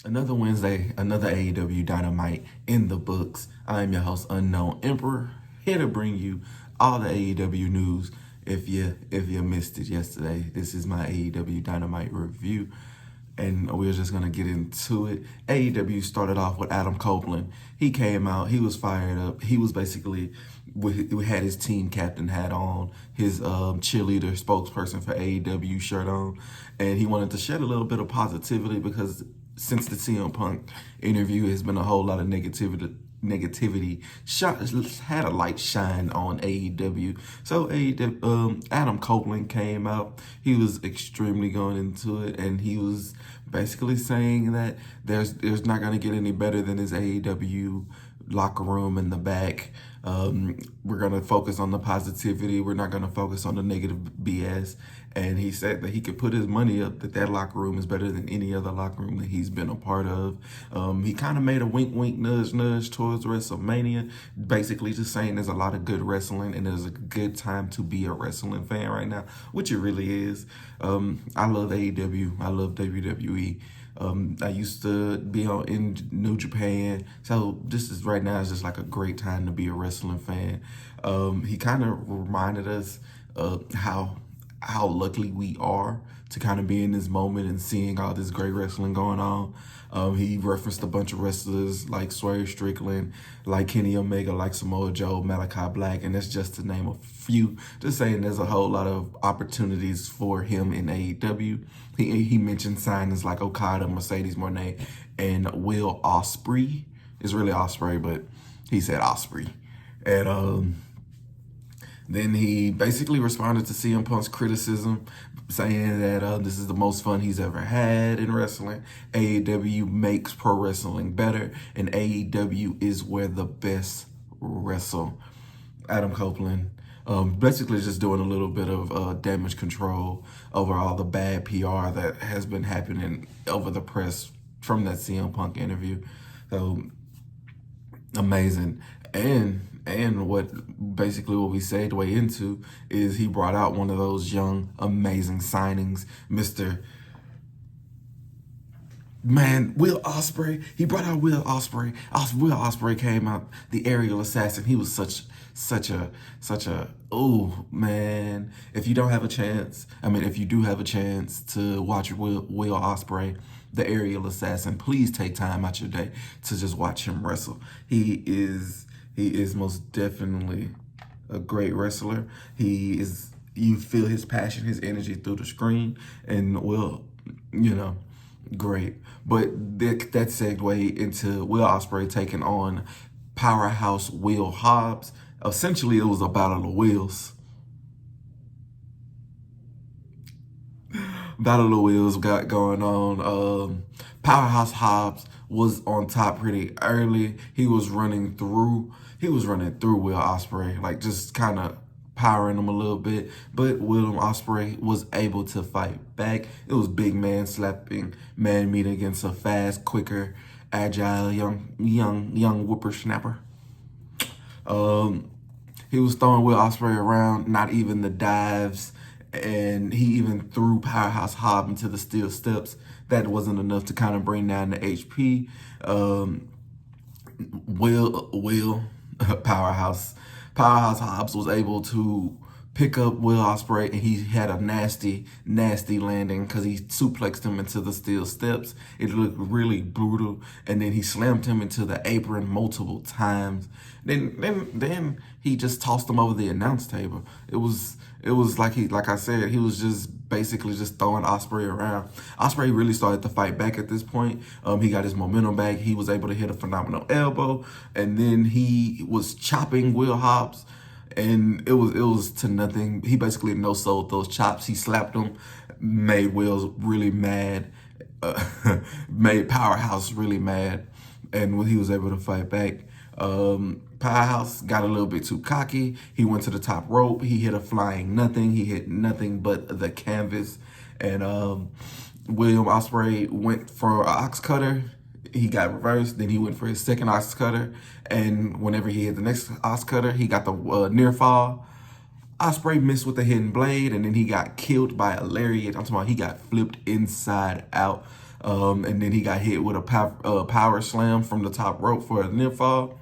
Another Wednesday, another AEW Dynamite in the books. I am your host, Unknown Emperor, here to bring you all the AEW news. If you missed it yesterday, this is my AEW Dynamite review, and we're just gonna get into it. AEW started off with Adam Copeland. He came out, he was fired up. He was basically, we had his team captain hat on, his cheerleader spokesperson for AEW shirt on, and he wanted to shed a little bit of positivity because since the CM Punk interview, has been a whole lot of negativity had a light shine on AEW. So Adam Copeland came out. He was extremely going into it, and he was basically saying that there's not going to get any better than his AEW locker room in the back. We're going to focus on the positivity. We're not going to focus on the negative BS. And he said that he could put his money up that locker room is better than any other locker room that he's been a part of. He kind of made a wink, wink, nudge, nudge towards Wrestlemania, basically just saying there's a lot of good wrestling and there's a good time to be a wrestling fan right now, which it really is. I love AEW. I love WWE. I used to be in New Japan, so this is right now is just like a great time to be a wrestling fan. He kind of reminded us how lucky we are to kind of be in this moment and seeing all this great wrestling going on. He referenced a bunch of wrestlers like Swerve Strickland, like Kenny Omega, like Samoa Joe, Malachi Black, and that's just to name a few. Just saying there's a whole lot of opportunities for him in AEW. He mentioned signings like Okada, Mercedes Moné, and Will Ospreay. It's really Ospreay, but he said Ospreay. And then he basically responded to CM Punk's criticism, saying that this is the most fun he's ever had in wrestling. AEW makes pro wrestling better, and AEW is where the best wrestle. Adam Copeland basically just doing a little bit of damage control over all the bad PR that has been happening over the press from that CM Punk interview. So amazing. And what we segued into is he brought out one of those young, amazing signings, Will Ospreay. He brought out Will Ospreay. Will Ospreay came out, the aerial assassin. He was such a oh man. If you do have a chance to watch Will Ospreay, the aerial assassin, please take time out your day to just watch him wrestle. He is most definitely a great wrestler. You feel his passion, his energy through the screen, and great. But that segued into Will Ospreay taking on Powerhouse Will Hobbs. Essentially, it was a battle of wills. Battle of the Wheels got going on. Powerhouse Hobbs was on top pretty early. He was running through Will Ospreay, like just kind of powering him a little bit. But Will Ospreay was able to fight back. It was big man slapping man meat against a fast, quicker, agile young whippersnapper. He was throwing Will Ospreay around, not even the dives. And he even threw Powerhouse Hobbs into the steel steps. That wasn't enough to kind of bring down the HP. Powerhouse Hobbs was able to pick up Will Ospreay, and he had a nasty landing because he suplexed him into the steel steps. It looked really brutal, and then he slammed him into the apron multiple times. Then he just tossed him over the announce table. It was like I said, he was just basically just throwing Ospreay around. Ospreay really started to fight back at this point. He got his momentum back. He was able to hit a phenomenal elbow, and then he was chopping Will Hobbs, and it was to nothing. He basically no-sold those chops. He slapped him, made Will really mad, made Powerhouse really mad, and when he was able to fight back. Powerhouse got a little bit too cocky. He went to the top rope. He hit a flying nothing. He hit nothing but the canvas. And William Ospreay went for an ox cutter. He got reversed. Then he went for his second ox cutter. And whenever he hit the next ox cutter, he got the near fall. Ospreay missed with the hidden blade, and then he got killed by a lariat. I'm talking about he got flipped inside out. and then he got hit with a power slam from the top rope for a near fall.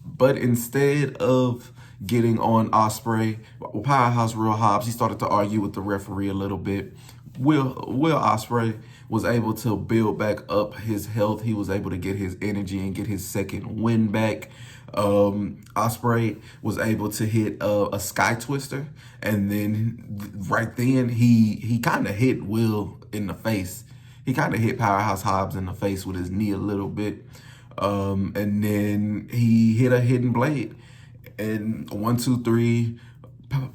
But instead of getting on Ospreay, Powerhouse Will Hobbs, he started to argue with the referee a little bit. Will Ospreay was able to build back up his health. He was able to get his energy and get his second win back. Ospreay was able to hit a sky twister, and then right then he kind of hit Will in the face. He kind of hit Powerhouse Hobbs in the face with his knee a little bit. And then he hit a hidden blade. And 1, 2, 3,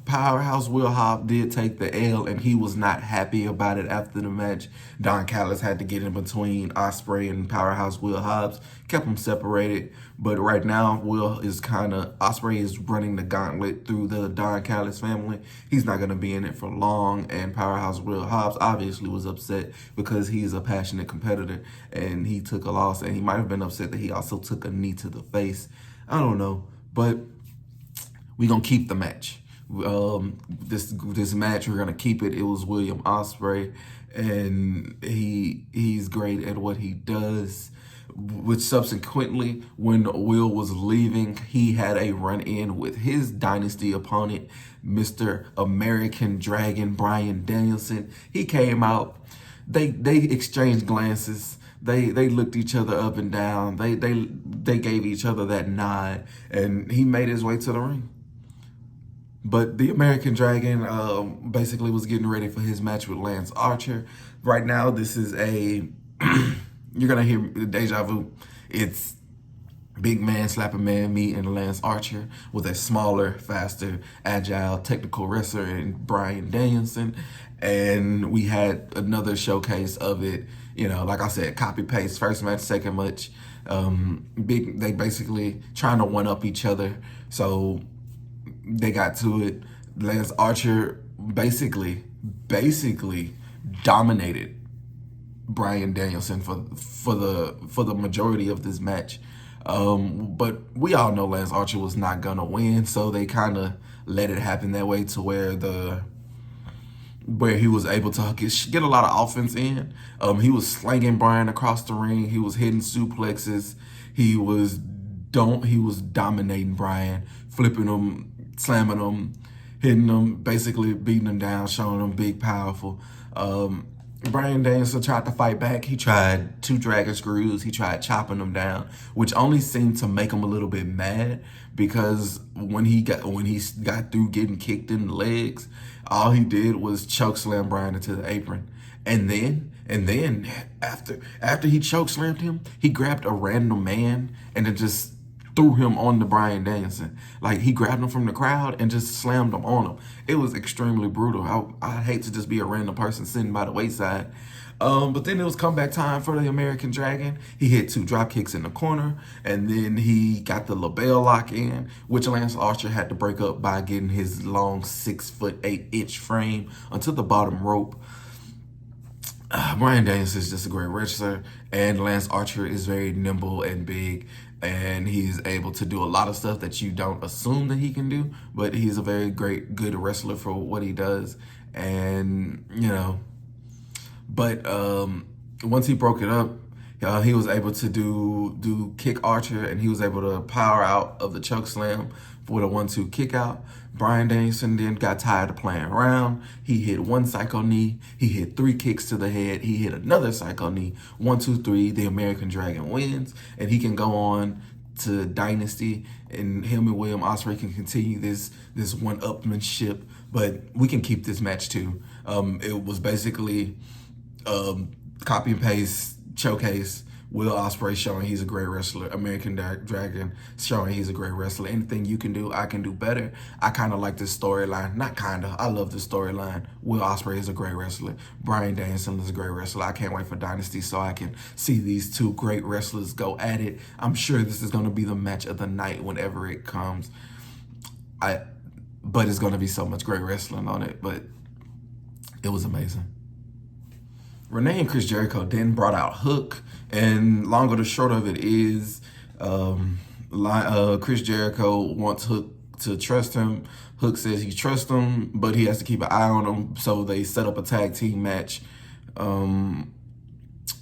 Powerhouse Will Hobbs did take the L, and he was not happy about it after the match. Don Callis had to get in between Ospreay and Powerhouse Will Hobbs, kept them separated. But right now, Ospreay is running the gauntlet through the Don Callis family. He's not going to be in it for long, and Powerhouse Will Hobbs obviously was upset because he's a passionate competitor, and he took a loss, and he might have been upset that he also took a knee to the face. I don't know, but we're going to keep the match. This match, we're gonna keep it. It was William Ospreay, and he's great at what he does. Which subsequently, when Will was leaving, he had a run-in with his Dynasty opponent, Mr. American Dragon Bryan Danielson. He came out. They exchanged glances. They looked each other up and down. They gave each other that nod, and he made his way to the ring. But the American Dragon basically was getting ready for his match with Lance Archer. Right now, this is you're going to hear deja vu. It's big man slapping man meat and Lance Archer with a smaller, faster, agile, technical wrestler in Bryan Danielson. And we had another showcase of it. Like I said, copy paste, first match, second match. They basically trying to one up each other. So they got to it. Lance Archer basically dominated Bryan Danielson for the majority of this match. But we all know Lance Archer was not gonna win, so they kind of let it happen that way to where he was able to get a lot of offense in. He was slanging Bryan across the ring. He was hitting suplexes. He was dominating Bryan, flipping him, slamming him, hitting him, basically beating him down, showing him big, powerful. Bryan Danielson tried to fight back. He tried 2 dragon screws. He tried chopping him down, which only seemed to make him a little bit mad, because when he got through getting kicked in the legs, all he did was choke slam Bryan into the apron. And then after he choke slammed him, he grabbed a random man and then just threw him on to Bryan Danielson. Like, he grabbed him from the crowd and just slammed him on him. It was extremely brutal. I'd hate to just be a random person sitting by the wayside. But then it was comeback time for the American Dragon. He hit 2 drop kicks in the corner, and then he got the label lock in, which Lance Archer had to break up by getting his long 6'8" frame onto the bottom rope. Bryan Danielson is just a great wrestler, and Lance Archer is very nimble and big, and he's able to do a lot of stuff that you don't assume that he can do, but he's a very good wrestler for what he does. And but once he broke it up, he was able to do kick Archer, and he was able to power out of the choke slam with a 1-2 kick out. Bryan Danielson then got tired of playing around. He hit 1 psycho knee. He hit 3 kicks to the head. He hit another psycho knee. 1, 2, 3. The American Dragon wins, and he can go on to Dynasty, and him and William Ospreay can continue this one-upmanship. But we can keep this match too. It was basically copy and paste showcase. Will Ospreay showing he's a great wrestler. American Dragon showing he's a great wrestler. Anything you can do, I can do better. I kind of like this storyline. Not kind of. I love this storyline. Will Ospreay is a great wrestler. Bryan Danielson is a great wrestler. I can't wait for Dynasty so I can see these 2 great wrestlers go at it. I'm sure this is going to be the match of the night whenever it comes. But it's going to be so much great wrestling on it. But it was amazing. Renee and Chris Jericho then brought out Hook, and long or the short of it is Chris Jericho wants Hook to trust him. Hook says he trusts him, but he has to keep an eye on him, so they set up a tag team match.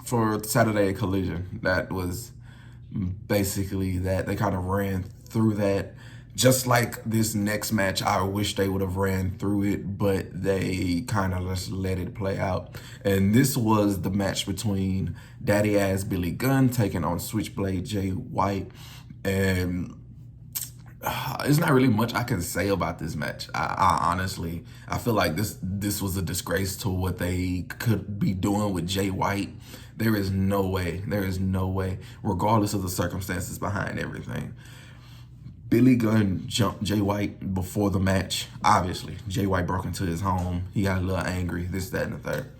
for Saturday Collision. That was basically that. They kind of ran through that. Just like this next match, I wish they would have ran through it, but they kind of just let it play out. And this was the match between Daddy Ass Billy Gunn taking on Switchblade Jay White. And there's not really much I can say about this match. I honestly, I feel like this was a disgrace to what they could be doing with Jay White. There is no way, regardless of the circumstances behind everything. Billy Gunn jumped Jay White before the match. Obviously, Jay White broke into his home. He got a little angry, this, that, and the third.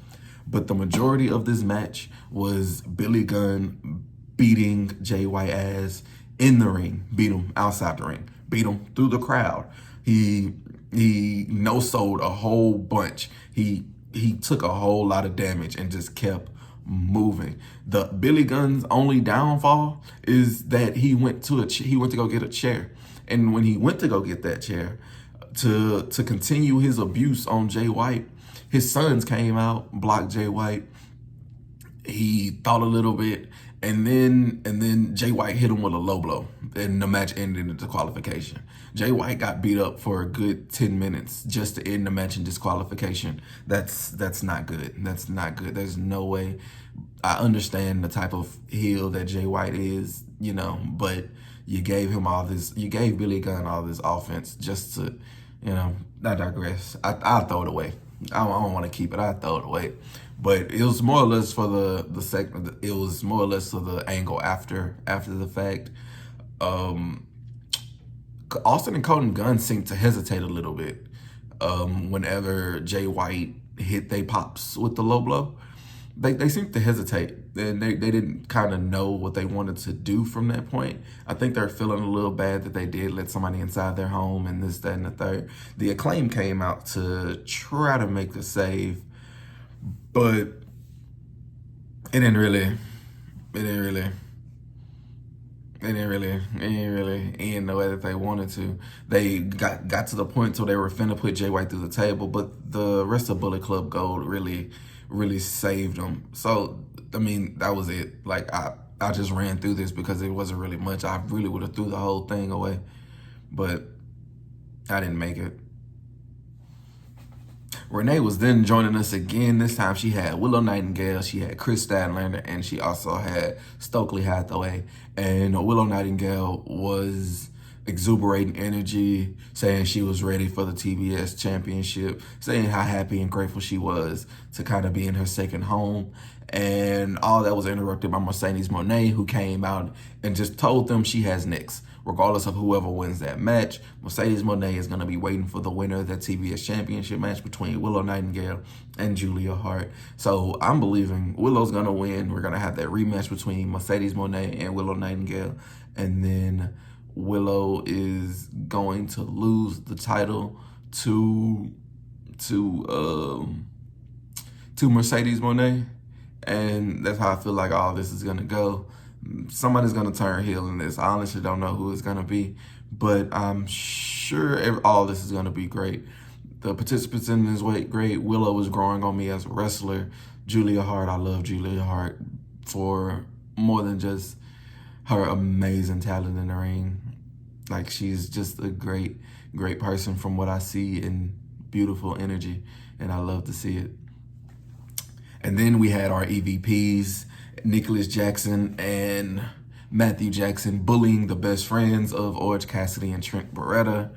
But the majority of this match was Billy Gunn beating Jay White ass in the ring, beat him outside the ring, beat him through the crowd. He no-sold a whole bunch. He took a whole lot of damage and just kept moving. The Billy Gunn's only downfall is that he went to go get a chair. And when he went to go get that chair to continue his abuse on Jay White, his sons came out, blocked Jay White. He thought a little bit, and then Jay White hit him with a low blow, and the match ended in disqualification. Jay White got beat up for a good 10 minutes just to end the match in disqualification. That's not good. That's not good. There's no way. I understand the type of heel that Jay White is, but you gave Billy Gunn all this offense just to, I digress. I'll throw it away. I don't want to keep it. I'll throw it away. But it was more or less for the second. It was more or less for the angle after the fact. Austin and Colton Gunn seemed to hesitate a little bit whenever Jay White hit they pops with the low blow. They seemed to hesitate, and they didn't kind of know what they wanted to do from that point. I think they're feeling a little bad that they did let somebody inside their home and this, that, and the third. The Acclaim came out to try to make the save, but it didn't really end the way that they wanted to. They got to the point till they were finna put Jay White through the table, but the rest of Bullet Club Gold really saved them. So, I mean, that was it. Like, I just ran through this because it wasn't really much. I really would have threw the whole thing away, but I didn't make it. Renee was then joining us again. This time she had Willow Nightingale, she had Chris Statlander, and she also had Stokely Hathaway. And Willow Nightingale was exuberating energy, saying she was ready for the TBS championship, saying how happy and grateful she was to kind of be in her second home. And all that was interrupted by Mercedes Moné, who came out and just told them she has next. Regardless of whoever wins that match, Mercedes Moné is going to be waiting for the winner of that TBS championship match between Willow Nightingale and Julia Hart. So I'm believing Willow's going to win. We're going to have that rematch between Mercedes Moné and Willow Nightingale. And then Willow is going to lose the title to Mercedes Moné. And that's how I feel like all this is going to go. Somebody's going to turn heel in this. I honestly don't know who it's going to be, but I'm sure all this is going to be great. The participants in this way, great. Willow is growing on me as a wrestler. Julia Hart, I love Julia Hart for more than just her amazing talent in the ring. Like, she's just a great person from what I see, and beautiful energy, and I love to see it. And then we had our EVPs, Nicholas Jackson and Matthew Jackson, bullying the best friends of Orange Cassidy and Trent Beretta.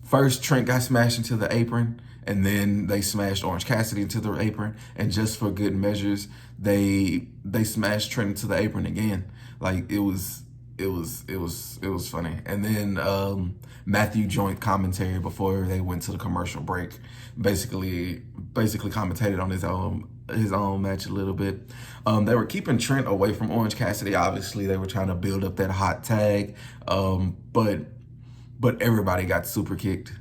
First, Trent got smashed into the apron, and then they smashed Orange Cassidy into the apron. And just for good measures, they smashed Trent into the apron again. Like, it was funny. And then Matthew joined commentary before they went to the commercial break. Basically commentated on his own match a little bit. They were keeping Trent away from Orange Cassidy. Obviously, they were trying to build up that hot tag. But everybody got super kicked.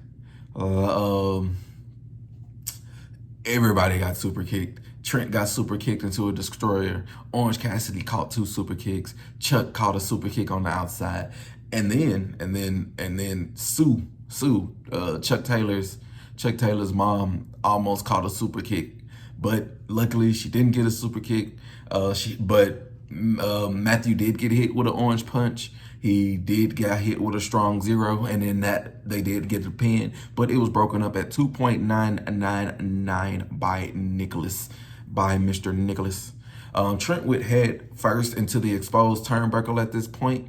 Everybody got super kicked. Trent got super kicked into a destroyer. Orange Cassidy caught 2 super kicks. Chuck caught a super kick on the outside. And then Sue, Chuck Taylor's mom almost caught a super kick. but luckily she didn't get a super kick. Matthew did get hit with an orange punch. He did get hit with a strong zero, and then that they did get the pin, but it was broken up at 2.999 by Mr. Nicholas. Trent went head first into the exposed turnbuckle at this point,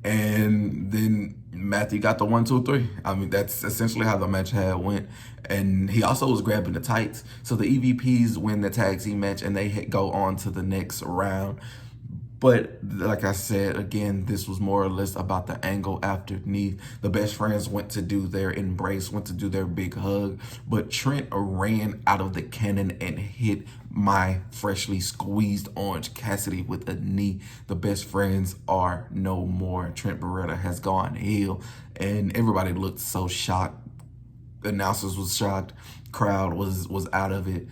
and then Matthew got the 1, 2, 3. I mean, that's essentially how the match had went. And he also was grabbing the tights. So the EVPs win the tag team match, and they go on to the next round. But like I said, again, this was more or less about the angle afterneath. The best friends went to do their embrace, went to do their big hug. But Trent ran out of the cannon and hit my freshly squeezed Orange Cassidy with a knee. The best friends are no more. Trent Beretta has gone heel. And everybody looked so shocked. The announcers was shocked. Crowd was out of it.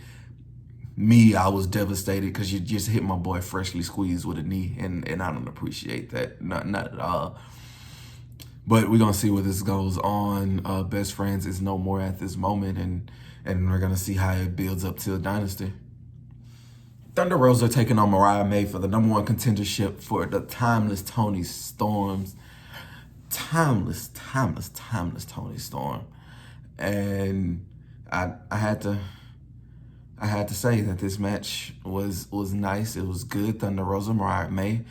Me, I was devastated because you just hit my boy freshly squeezed with a knee, and I don't appreciate that, not at all. But we're gonna see where this goes on. Best friends is no more at this moment, and we're gonna see how it builds up to a dynasty. Thunder Rosa taking on Mariah May for the #1 contendership for the timeless Toni Storms. Timeless Toni Storm, and I had to say that this match was nice. It was good. Thunder Rosa, Mariah May,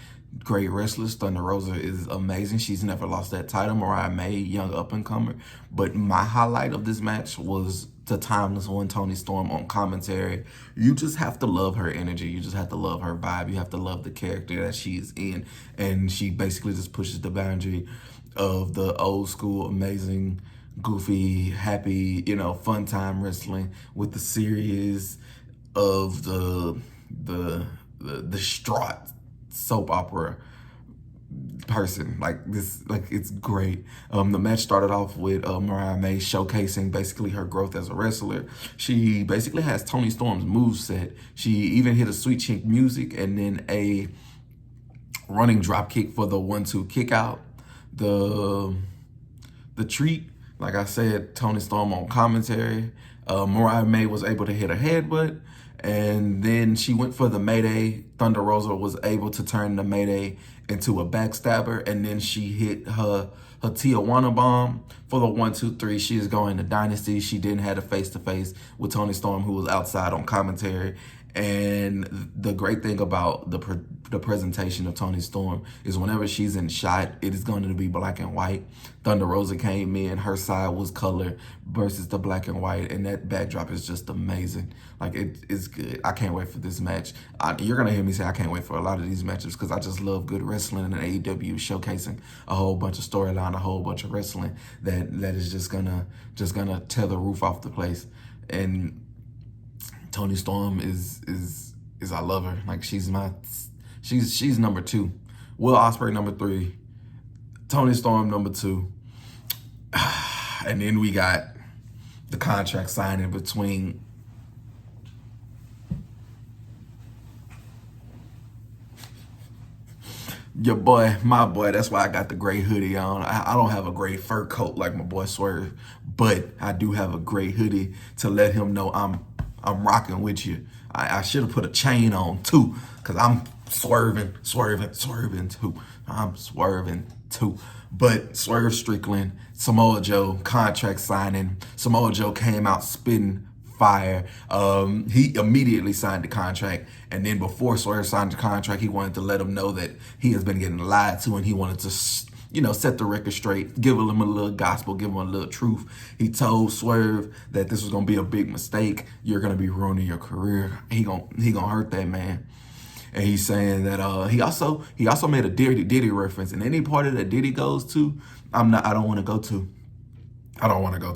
great wrestlers. Thunder Rosa is amazing. She's never lost that title. Mariah May, young up-and-comer. But my highlight of this match was the timeless one, Toni Storm, on commentary. You just have to love her energy. You just have to love her vibe. You have to love the character that she's in. And she basically just pushes the boundary of the old school, amazing, goofy, happy, fun time wrestling with the serious of the distraught soap opera person. It's great. The match started off with Mariah May showcasing basically her growth as a wrestler. She basically has Toni Storm's moveset. She even hit a sweet chink music and then a running drop kick for the 1-2 kick out. The treat, like I said, Toni Storm on commentary. Mariah May was able to hit a headbutt, and then she went for the Mayday. Thunder Rosa was able to turn the Mayday into a backstabber, and then she hit her Tijuana bomb for the 1, 2, 3. She is going to Dynasty. She didn't have a face-to-face with Toni Storm, who was outside on commentary. And the great thing about the presentation of Toni Storm is whenever she's in shot, it is going to be black and white. Thunder Rosa came in, her side was color versus the black and white, and that backdrop is just amazing. It's good. I can't wait for this match. You're going to hear me say I can't wait for a lot of these matches because I just love good wrestling, and AEW showcasing a whole bunch of storyline, a whole bunch of wrestling that is just gonna tear the roof off the place. And Toni Storm is I love her. She's number 2. Will Ospreay number 3. Toni Storm number 2. And then we got the contract signing between your boy, my boy. That's why I got the gray hoodie on. I don't have a gray fur coat like my boy Swerve, but I do have a gray hoodie to let him know I'm rocking with you. I should have put a chain on too, because I'm swerving too. I'm swerving too. But Swerve Strickland, Samoa Joe, contract signing. Samoa Joe came out spitting fire. He immediately signed the contract, and then before Swerve signed the contract, he wanted to let him know that he has been getting lied to, and he wanted to set the record straight, give him a little gospel, give him a little truth. He told Swerve that this was gonna be a big mistake. You're gonna be ruining your career. He gonna hurt that man. And he's saying that he also made a Diddy reference. And any party that Diddy goes to, I don't want to go to. I don't want to go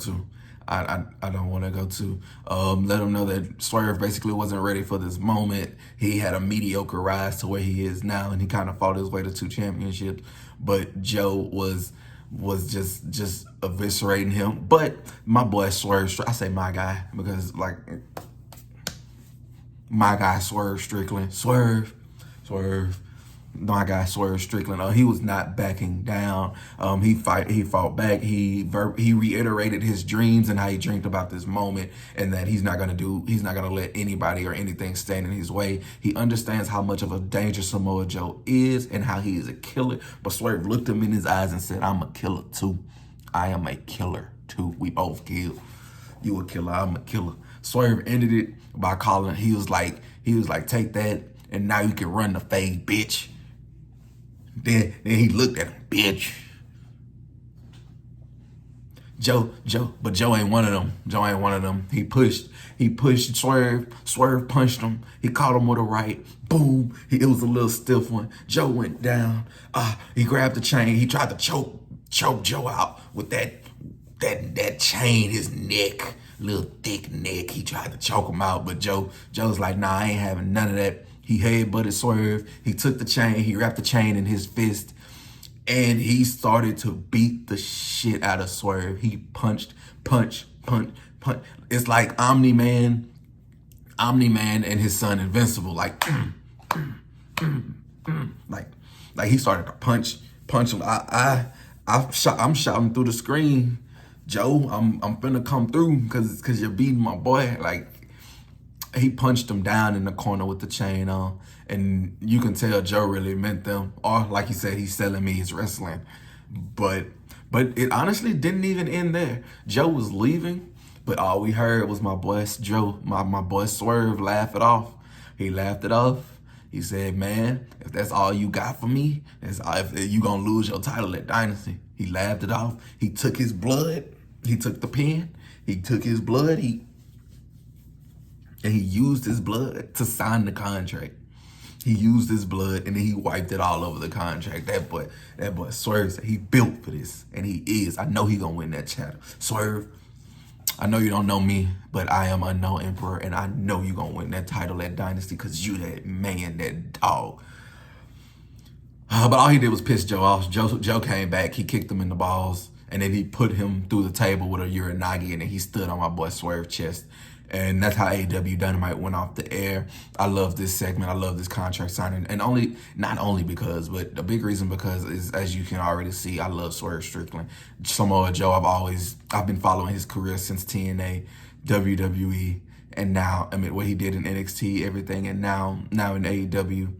to. Let him know that Swerve basically wasn't ready for this moment. He had a mediocre rise to where he is now, and he kind of fought his way to 2 championships. But Joe was just eviscerating him. But my boy Swerve, I say my guy because my guy Swerve Strickland, Swerve. my guy Swerve Strickland, he was not backing down. He fought back. He reiterated his dreams and how he dreamed about this moment, and that he's not gonna let anybody or anything stand in his way. He understands how much of a danger Samoa Joe is and how he is a killer. But Swerve looked him in his eyes and said, "I'm a killer too. I am a killer too. We both kill. You a killer. I'm a killer." Swerve ended it by calling. He was like, "Take that, and now you can run the fade, bitch." Then he looked at him, "Bitch." But Joe ain't one of them. Joe ain't one of them. He pushed Swerve. Swerve punched him. He caught him with a right. Boom. It was a little stiff one. Joe went down. He grabbed the chain. He tried to choke Joe out with that chain, his neck, little thick neck. He tried to choke him out, but Joe's like, "Nah, I ain't having none of that." He headbutted Swerve. He took the chain. He wrapped the chain in his fist, and he started to beat the shit out of Swerve. He punched. It's like Omni-Man and his son Invincible. Like he started to punch him. I'm shouting through the screen, "Joe, I'm finna come through because you're beating my boy." Like, he punched him down in the corner with the chain on, and you can tell Joe really meant them. Or like he said, he's selling me his wrestling. But it honestly didn't even end there. Joe was leaving, but all we heard was my boy Joe, my boy Swerve laugh it off. He laughed it off. He said, "Man, if that's all you got for me, if you gonna lose your title at Dynasty." He laughed it off. He took his blood. He took the pen. He took his blood. And he used his blood to sign the contract. He used his blood, and then he wiped it all over the contract. That boy Swerve said he built for this, and he is. I know he gonna win that title. Swerve, I know you don't know me, but I am Unknown Emperor, and I know you gonna win that title at Dynasty because you that man, that dog. But all he did was piss Joe off. Joe came back. He kicked him in the balls, and then he put him through the table with a uranagi, and then he stood on my boy Swerve's chest. And that's how AEW Dynamite went off the air. I love this segment. I love this contract signing. And not only because, but the big reason because is, as you can already see, I love Swerve Strickland. Samoa Joe, I've been following his career since TNA, WWE, and now, what he did in NXT, everything, and now in AEW.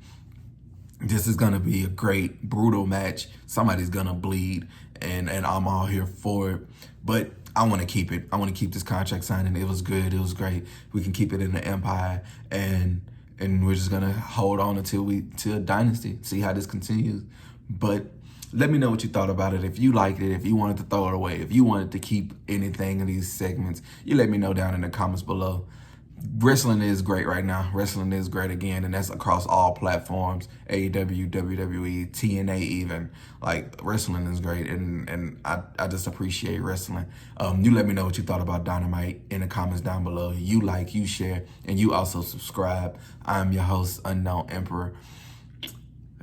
This is gonna be a great, brutal match. Somebody's gonna bleed, and I'm all here for it. But I want to keep it. I want to keep this contract signing. It was good. It was great. We can keep it in the Empire, and we're just gonna hold on till Dynasty. See how this continues. But let me know what you thought about it. If you liked it, if you wanted to throw it away, if you wanted to keep anything in these segments, you let me know down in the comments below. Wrestling is great right now. Wrestling is great again, and that's across all platforms. AEW, WWE, TNA even. Like, wrestling is great, and I just appreciate wrestling. You let me know what you thought about Dynamite in the comments down below. You like, you share, and you also subscribe. I'm your host, Unknown Emperor.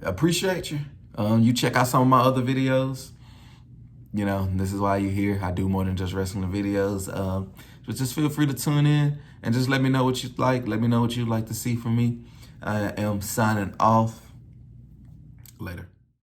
Appreciate you. You check out some of my other videos. You know, this is why you're here. I do more than just wrestling videos. But just feel free to tune in and just let me know what you like. Let me know what you'd like to see from me. I am signing off. Later.